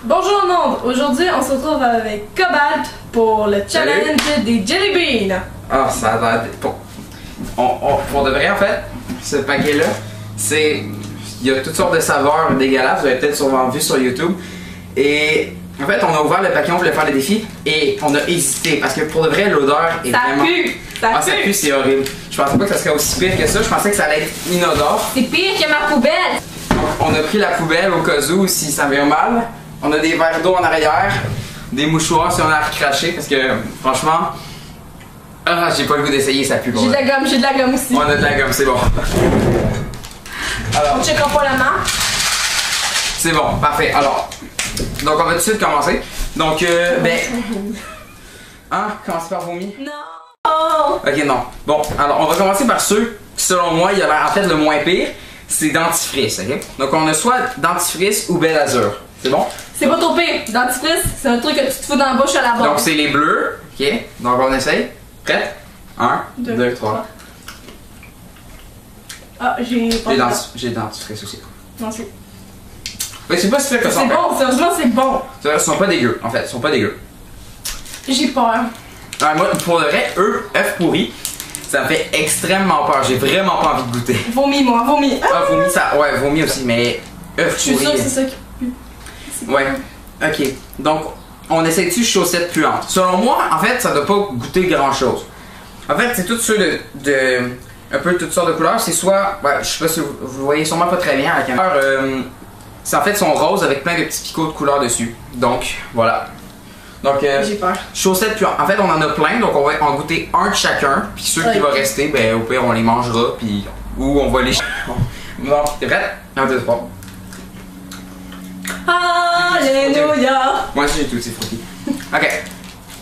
Bonjour le monde! Aujourd'hui, on se retrouve avec Cobalt pour le challenge des Jelly Beans. Ah, ça a l'air... Pour de vrai, en fait, ce paquet-là, c'est... Il y a toutes sortes de saveurs dégueulasses, vous avez peut-être sûrement vu sur YouTube. Et en fait, on a ouvert le paquet, on voulait faire le défi et on a hésité parce que pour de vrai, l'odeur est vraiment... Ça pue! Ça pue, c'est horrible. Je pensais pas que ça serait aussi pire que ça, je pensais que ça allait être inodore. C'est pire que ma poubelle! Donc, on a pris la poubelle au cas où si ça vient mal. On a des verres d'eau en arrière, des mouchoirs si on a à recracher parce que franchement, j'ai pas le goût d'essayer, ça pue. J'ai de la gomme aussi. On a de la gomme, c'est bon. Alors, on checkera pas la marque. C'est bon, parfait. Alors, donc on va tout de suite commencer. Donc, commencer par vomi? Non! Ok, non. Bon, alors on va commencer par ceux qui, selon moi, il a l'air en fait le moins pire. C'est dentifrice, ok? Donc on a soit dentifrice ou Belle Azur. C'est bon? C'est pas trop pire. Dentifrice, c'est un truc que tu te fous dans la bouche à la base. Donc c'est les bleus, ok? Donc on essaye. Prête? 1, 2, 3. Ah, j'ai pas J'ai dentifrice aussi. Non, c'est... Mais c'est pas si fait que ça. C'est bon, sérieusement, c'est bon. Ils sont pas dégueux, en fait. Ils sont pas dégueux. J'ai peur. Ah, moi, pour le vrai, œufs pourris, ça me fait extrêmement peur. J'ai vraiment pas envie de goûter. Vomi, moi, vomi. Ah, vomi, ça. Ouais, vomi aussi, mais œufs pourris. Je suis sûre que c'est ça qui pue. Ouais. Ok. Donc, on essaie-tu chaussettes puantes? Selon moi, en fait, ça doit pas goûter grand chose. En fait, c'est tout ceux de un peu toutes sortes de couleurs. C'est soit. Ouais, je sais pas si vous voyez sûrement pas très bien à la caméra. C'est en fait, sont roses avec plein de petits picots de couleurs dessus. Donc, voilà. Donc, j'ai peur. Chaussettes puantes. En fait, on en a plein, donc on va en goûter un de chacun. Puis ceux qui vont rester, ben au pire, on les mangera. Puis, ou on va les. Bon, t'es prête? 1, 2, 3. Alléluia! Moi aussi j'ai tout, c'est fruity. Ok.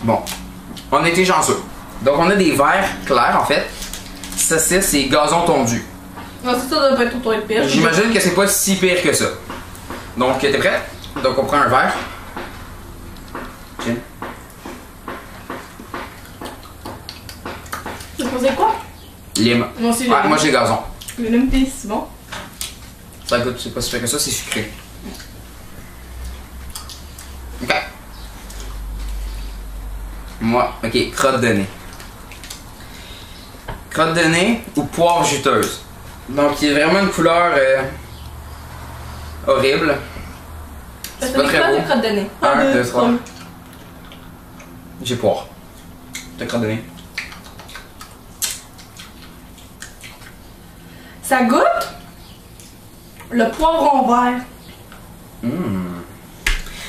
Bon. On a été chanceux. Donc on a des verres clairs en fait. Ça c'est gazon tondu. Non, ça doit pas être trop pire. J'imagine que c'est pas si pire que ça. Donc t'es prête? Donc on prend un verre. Tiens. Tu posais quoi? Lime. Moi aussi ouais, moi j'ai gazon. Le lime pis, c'est bon. Ça goûte, c'est pas si pire que ça, c'est sucré. Ok. Moi, ok, crotte de nez. Crotte de nez ou poire juteuse. Donc, il y a vraiment une couleur horrible. C'est pas très beau. Crotte de nez. 1, 2, 3. J'ai poire. De crotte de nez. Ça goûte le poivron vert.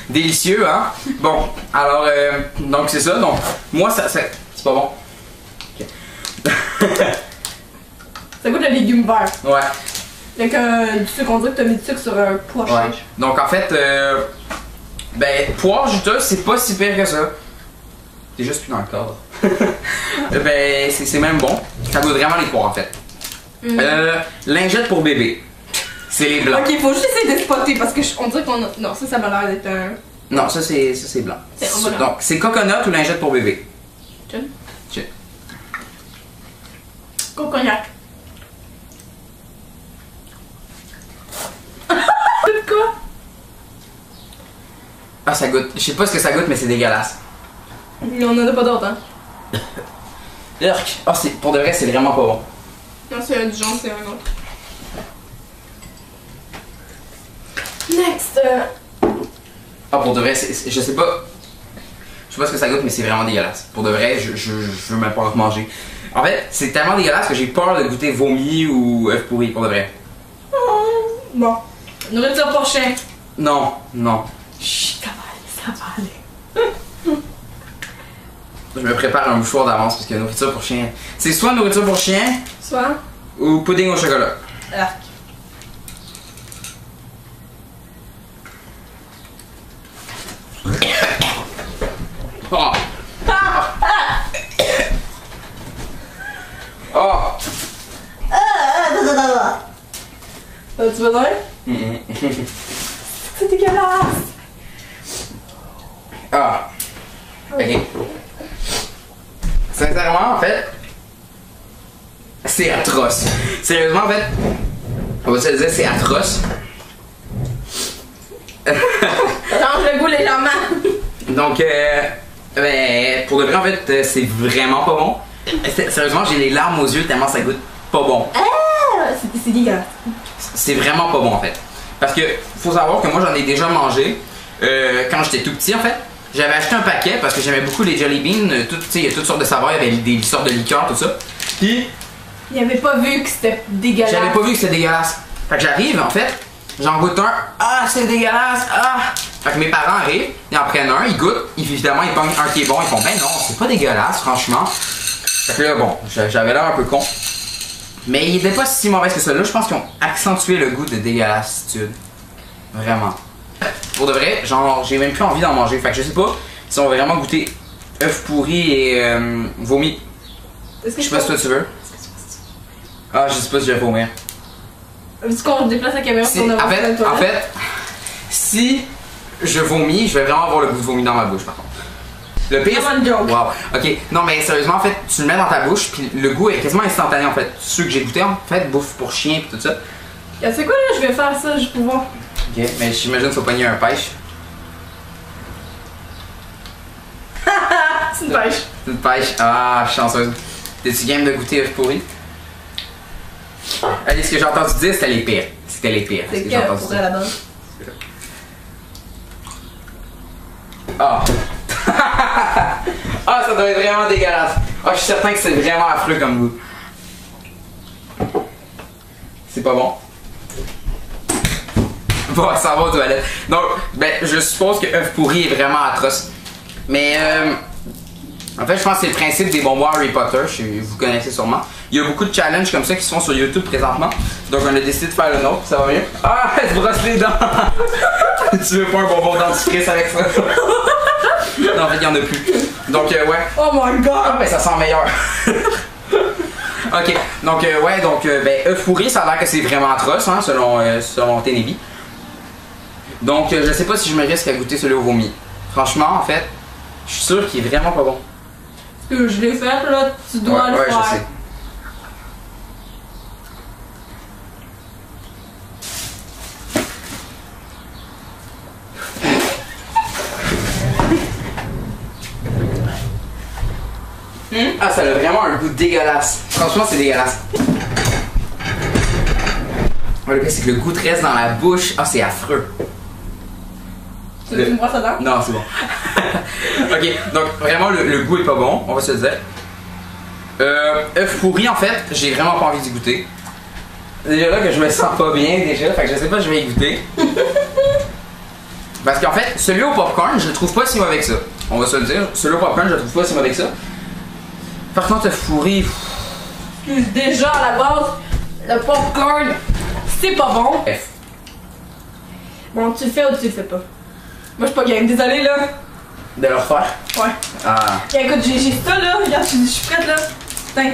Délicieux, hein? Bon, alors, donc c'est ça. Donc, moi, c'est pas bon. Okay. Ça goûte le légume vert. Ouais. Avec du sucre, on dirait que t'as mis du sucre sur un pois chiche. Donc, en fait, poire juteuse, c'est pas si pire que ça. C'est juste plus dans le cadre. Ben, c'est même bon. Ça goûte vraiment les poires, en fait. Lingette pour bébé. C'est les blancs. Ok, faut juste essayer de spotter parce que on dirait qu'on a... Non, ça m'a l'air d'être un... Non, ça c'est blanc. Donc, c'est coconut ou lingette pour bébé? Tiens. Tiens. Coconut. Goûte quoi? Ah, ça goûte. Je sais pas ce que ça goûte, mais c'est dégueulasse. On en a pas d'autres, hein? Urk. Ah, pour de vrai, c'est vraiment pas bon. Non, c'est du jaune, c'est un autre. Next! Ah, pour de vrai, je sais pas. Je sais pas ce que ça goûte, mais c'est vraiment dégueulasse. Pour de vrai, je veux même pas en manger. En fait, c'est tellement dégueulasse que j'ai peur de goûter vomi ou œuf pourri, pour de vrai. Bon. Nourriture pour chien. Non, non. Chut, ça va aller. Je me prépare un mouchoir d'avance parce que nourriture pour chien. C'est soit nourriture pour chien, Soit? Ou pudding au chocolat. Arc. Oh. Oh. Tu veux dire? C'est dégueulasse! Ah. Ok. Sincèrement, en fait, c'est atroce. Sérieusement, en fait, on va se le dire, c'est atroce. Change le goût, Donc, ben, pour de vrai, en fait, c'est vraiment pas bon. Sérieusement, j'ai les larmes aux yeux tellement ça goûte pas bon. Ah, c'est dégueulasse. C'est vraiment pas bon, en fait. Parce que, faut savoir que moi, j'en ai déjà mangé quand j'étais tout petit, en fait. J'avais acheté un paquet parce que j'aimais beaucoup les Jelly Beans. Il y a toutes sortes de saveurs, il y avait des sortes de liqueurs, tout ça. Puis, il avait pas vu que c'était dégueulasse. J'avais pas vu que c'était dégueulasse. Fait que j'arrive, en fait, j'en goûte un. Ah, c'est dégueulasse. Ah! Fait que mes parents arrivent, ils en prennent un, ils goûtent. Évidemment, ils pognent un qui est bon. Ils font, ben non, c'est pas dégueulasse, franchement. Fait que là, bon, j'avais l'air un peu con. Mais il était pas si mauvais que ça. Là, je pense qu'ils ont accentué le goût de dégueulassitude. Vraiment. Pour de vrai, genre, j'ai même plus envie d'en manger. Fait que je sais pas si on va vraiment goûter œufs pourris et vomi. Je sais pas si toi tu veux. Ah, je sais pas si je vais vomir. Est-ce qu'on déplace la caméra Si, en fait, si je vomis, je vais vraiment avoir le goût de vomi dans ma bouche, par contre. Le pire. Wow. Ok, non, mais sérieusement, en fait, tu le mets dans ta bouche, puis le goût est quasiment instantané, en fait. Ceux que j'ai goûté, en fait, bouffe pour chien, puis tout ça. C'est quoi là? Je vais faire ça, je peux voir. Ok, mais j'imagine qu'il faut pogner un pêche. C'est une pêche. C'est une pêche. Ah, je suis chanceuse. T'es-tu game de goûter œufs pourris? Allez, ce que j'ai entendu dire, c'était les pires. C'était les pires. C'est que pour à la base. Ah. Ah, ça doit être vraiment dégueulasse. Ah, je suis certain que c'est vraiment affreux comme goût. C'est pas bon. Bon, ça va aux toilettes. Donc, ben, je suppose que œuf pourri est vraiment atroce. Mais, en fait, je pense que c'est le principe des bonbons Harry Potter. Vous connaissez sûrement. Il y a beaucoup de challenges comme ça qui se font sur YouTube présentement. Donc, on a décidé de faire le nôtre. Ça va mieux? Ah, elle se brosse les dents! Tu veux pas un bonbon dentifrice avec ça? Non, en fait, il y en a plus. Donc, ouais. Oh my god! Ah, ben, ça sent meilleur. Ok, donc, ouais, donc, ben, œuf pourri, ça a l'air que c'est vraiment atroce, hein, selon Tenebi. Donc, je sais pas si je me risque à goûter celui au vomi. Franchement, en fait, je suis sûr qu'il est vraiment pas bon. Parce que je l'ai fait, là, tu dois le faire. Ouais, je sais. Ah, ça a vraiment un goût dégueulasse. Franchement, c'est dégueulasse. Le pire, c'est que le goût te reste dans la bouche. Ah, c'est affreux. Tu veux une brosse à dents? Non, c'est bon. Ok, donc vraiment, le goût est pas bon, on va se le dire. Œuf pourri, en fait, j'ai vraiment pas envie d'y goûter. Déjà là que je me sens pas bien, déjà, fait que je sais pas si je vais y goûter. Parce qu'en fait, celui au popcorn, je le trouve pas si mauvais que ça. On va se le dire. Celui au popcorn, je le trouve pas si mauvais que ça. Par contre, œuf pourri. Déjà, à la base, le popcorn, c'est pas bon. F. Bon, tu le fais ou tu le fais pas? Moi, je suis pas game. Désolée, là. De le refaire? Ouais. Ah. Écoute, j'ai ça, là. Regarde, je suis prête, là. Tiens.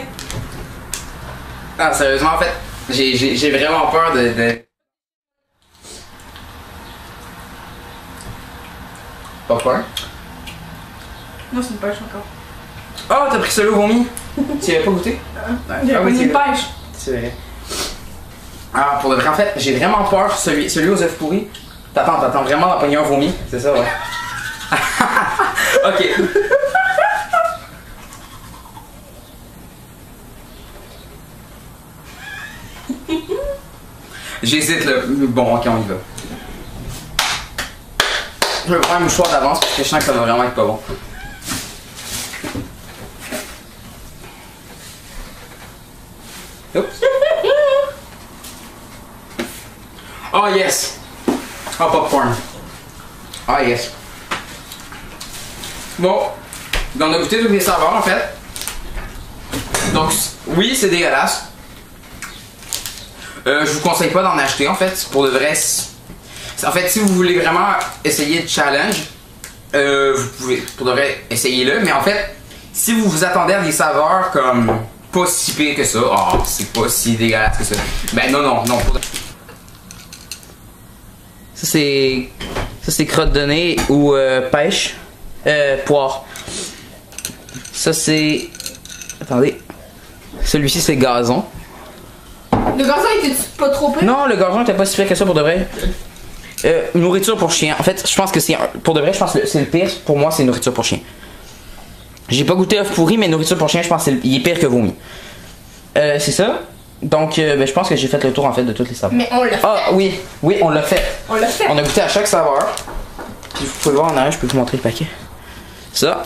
Ah, sérieusement, en fait, j'ai vraiment peur de... Popcorn? Non, c'est une pêche encore. Oh, t'as pris celui au vomi? Tu y avais pas goûté? J'ai pas une pêche. C'est vrai. Ah, pour de vrai, en fait, j'ai vraiment peur, celui aux œufs pourris. T'attends vraiment d'en pogner un vomi? C'est ça, ouais. Ok. J'hésite là. Bon, ok, on y va. Je vais prendre un mouchoir d'avance parce que je sens que ça va vraiment être pas bon. Oups. Oh yes! Oh, popcorn. Ah yes. Bon, on a goûté toutes les saveurs en fait. Donc oui, c'est dégueulasse. Je vous conseille pas d'en acheter en fait. Pour de vrai, en fait, si vous voulez vraiment essayer le challenge, vous pouvez pour de vrai essayer-le. Mais en fait, si vous vous attendez à des saveurs comme pas si pire que ça, oh, c'est pas si dégueulasse que ça. Ben non. Ça c'est crotte de nez ou pêche. Poire. Ça c'est... Attendez. Celui-ci c'est gazon. Le gazon était pas trop pire? Non, le gazon était pas si pire que ça pour de vrai. Nourriture pour chien. En fait, je pense que c'est pour de vrai, je pense que c'est le pire. Pour moi, c'est nourriture pour chien. J'ai pas goûté œuf pourri, mais nourriture pour chien, je pense qu'il est pire que vomi. C'est ça. Donc, ben, je pense que j'ai fait le tour en fait de toutes les saveurs. Mais on l'a fait. Ah oui, oui, on l'a fait. On l'a fait. On a goûté à chaque saveur. Puis vous pouvez voir en arrière, je peux vous montrer le paquet. Ça.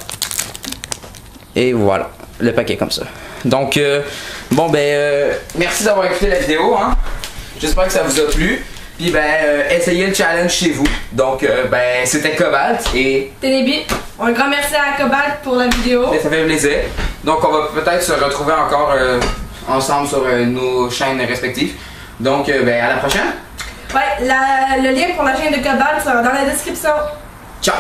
Et voilà, le paquet comme ça. Donc, bon ben, merci d'avoir écouté la vidéo. Hein. J'espère que ça vous a plu. Puis ben, essayez le challenge chez vous. Donc, ben, c'était Cobalt et Ténébi, un grand merci à Cobalt pour la vidéo. ça fait plaisir. Donc, on va peut-être se retrouver encore ensemble sur nos chaînes respectives. Donc, ben, à la prochaine. Ouais, le lien pour la chaîne de Cobalt sera dans la description. Ciao!